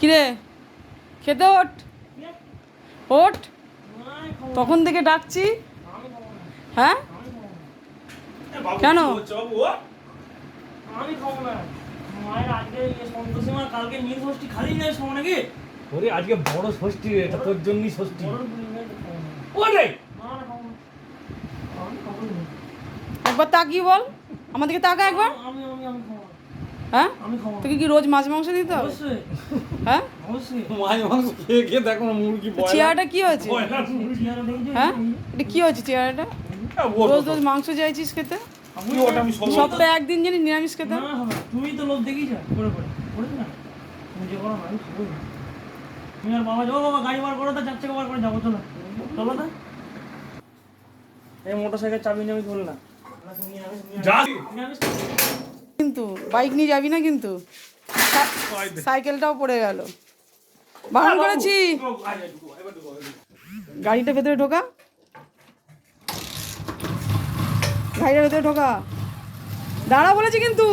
কিরে খেতে ওঠ ওঠ, তখন থেকে ডাকছি। হ্যাঁ কেন? আমি খাবো না। মায়ের আজকে সন্তোষী মা কালকে নীল ষষ্ঠী খালি যায় সময় নাকি? ওরে আজকে বড় ষষ্ঠী, এটা তোর জন্যই ষষ্ঠী। ওরে একবার তাকিয়ে বল, আমাদেরকে তাকা একবার। আমি খাবো না। হ্যাঁ আমি খাবো না। তোকে কি রোজ মাছ মাংস দিতে হবে? অবশ্যই হ্যাঁ অবশ্যই। মাছ মাংস খেয়ে খেয়ে দেখো না মুরগি চেয়ারটা কি হয়েছে? চেহারা দেখেছো? হ্যাঁ এটা কি হয়েছে চেয়ারটা? রোজ রোজ মাংস চাইছিস খেতে, আমি সপ্তাহে একদিন জানি নিরামিষ খেতে। না হবে। তুমি তো লোভ দেখিস করে করেছো না? তুমি যে করো না আমি খাবোই না। তুমি আর বাবা যাও, বাবা গাড়ি বার করো, তা চারটে বার করে যাবো, চলো চলো না। এই মোটরসাইকেল চাবি নিয়ে আমি ধরলাম না। তুমি কিন্তু বাইক নিয়ে যাবি না কিন্তু, সাইকেলটাও পড়ে গেল। বারণ করেছি। গাড়িটা ভেতরে ঢোকা, গাড়িটা ভেতরে ঢোকা, দাঁড়া বলেছি কিন্তু।